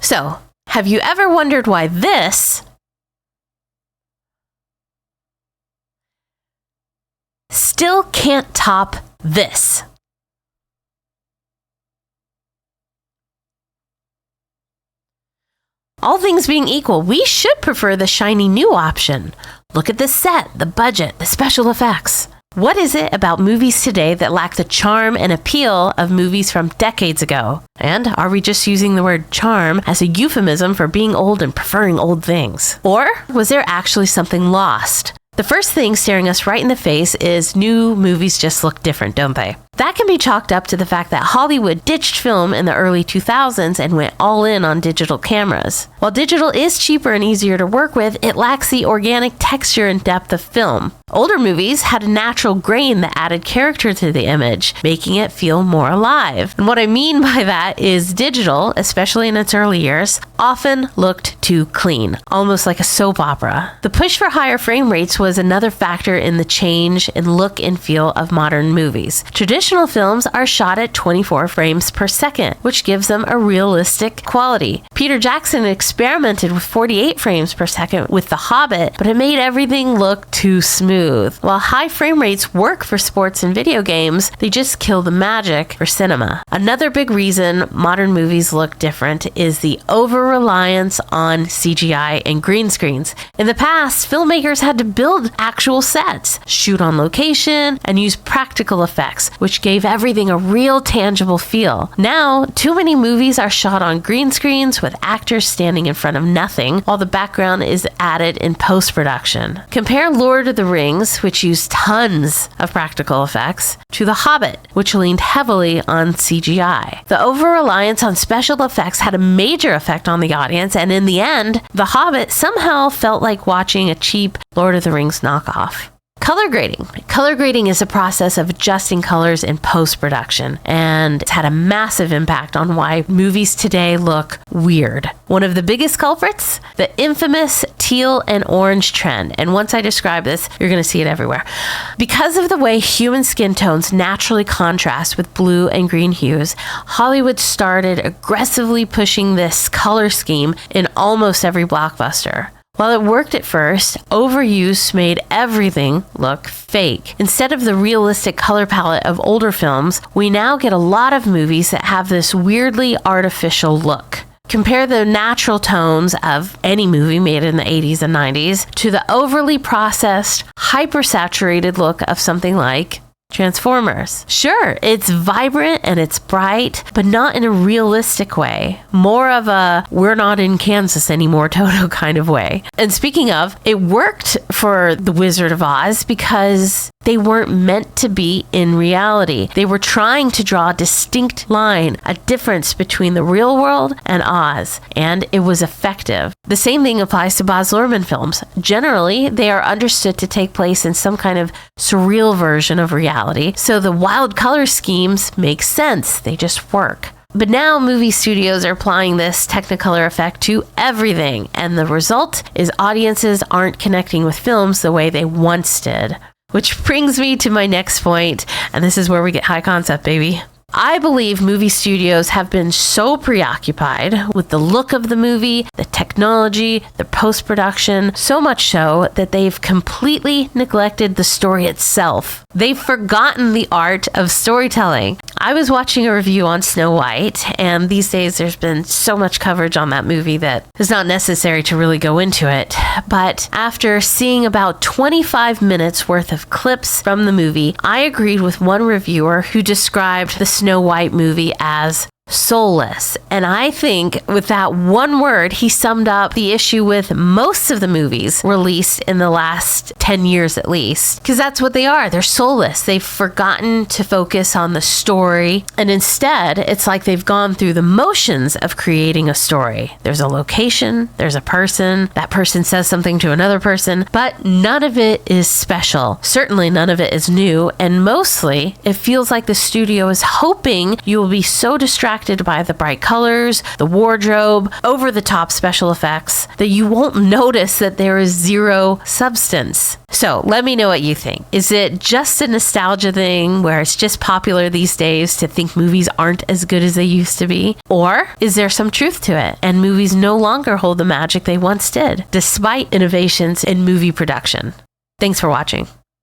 So, have you ever wondered why this still can't top this? All things being equal, we should prefer the shiny new option. Look at the set, the budget, the special effects. What is it about movies today that lack the charm and appeal of movies from decades ago? And are we just using the word charm as a euphemism for being old and preferring old things? Or was there actually something lost? The first thing staring us right in the face is new movies just look different, don't they? That can be chalked up to the fact that Hollywood ditched film in the early 2000s and went all in on digital cameras. While digital is cheaper and easier to work with, it lacks the organic texture and depth of film. Older movies had a natural grain that added character to the image, making it feel more alive. And what I mean by that is digital, especially in its early years, often looked too clean, almost like a soap opera. The push for higher frame rates was another factor in the change in look and feel of modern movies. Traditional films are shot at 24 frames per second, which gives them a realistic quality. Peter Jackson experimented with 48 frames per second with The Hobbit, but it made everything look too smooth. While high frame rates work for sports and video games, they just kill the magic for cinema. Another big reason modern movies look different is the over-reliance on CGI and green screens. In the past, filmmakers had to build actual sets, shoot on location, and use practical effects, which gave everything a real tangible feel. Now, too many movies are shot on green screens with actors standing in front of nothing, while the background is added in post-production. Compare Lord of the Rings, which used tons of practical effects, to The Hobbit, which leaned heavily on CGI. The over-reliance on special effects had a major effect on the audience, and in the end, The Hobbit somehow felt like watching a cheap Lord of the Rings knockoff. Color grading. Color grading is a process of adjusting colors in post-production, and it's had a massive impact on why movies today look weird. One of the biggest culprits? The infamous teal and orange trend. And once I describe this, you're going to see it everywhere. Because of the way human skin tones naturally contrast with blue and green hues, Hollywood started aggressively pushing this color scheme in almost every blockbuster. While it worked at first, overuse made everything look fake. Instead of the realistic color palette of older films, we now get a lot of movies that have this weirdly artificial look. Compare the natural tones of any movie made in the 80s and 90s to the overly processed, hypersaturated look of something like Transformers. Sure, it's vibrant and it's bright, but not in a realistic way. More of a we're not in Kansas anymore Toto kind of way. And speaking of, it worked for The Wizard of Oz because they weren't meant to be in reality. They were trying to draw a distinct line, a difference between the real world and Oz, and it was effective. The same thing applies to Baz Luhrmann films. Generally, they are understood to take place in some kind of surreal version of reality, so the wild color schemes make sense. They just work. But now movie studios are applying this Technicolor effect to everything, and the result is audiences aren't connecting with films the way they once did. Which brings me to my next point, and this is where we get high concept, baby. I believe movie studios have been so preoccupied with the look of the movie, the technology, the post-production, so much so that they've completely neglected the story itself. They've forgotten the art of storytelling. I was watching a review on Snow White, and these days there's been so much coverage on that movie that it's not necessary to really go into it. But after seeing about 25 minutes worth of clips from the movie, I agreed with one reviewer who described the Snow White movie as soulless. And I think with that one word, he summed up the issue with most of the movies released in the last 10 years at least. Because that's what they are. They're soulless. They've forgotten to focus on the story. And instead, it's like they've gone through the motions of creating a story. There's a location, there's a person, that person says something to another person, but none of it is special. Certainly none of it is new. And mostly, it feels like the studio is hoping you will be so distracted attracted by the bright colors, the wardrobe, over-the-top special effects, that you won't notice that there is zero substance. So let me know what you think. Is it just a nostalgia thing where it's just popular these days to think movies aren't as good as they used to be? Or is there some truth to it and movies no longer hold the magic they once did, despite innovations in movie production? Thanks for watching.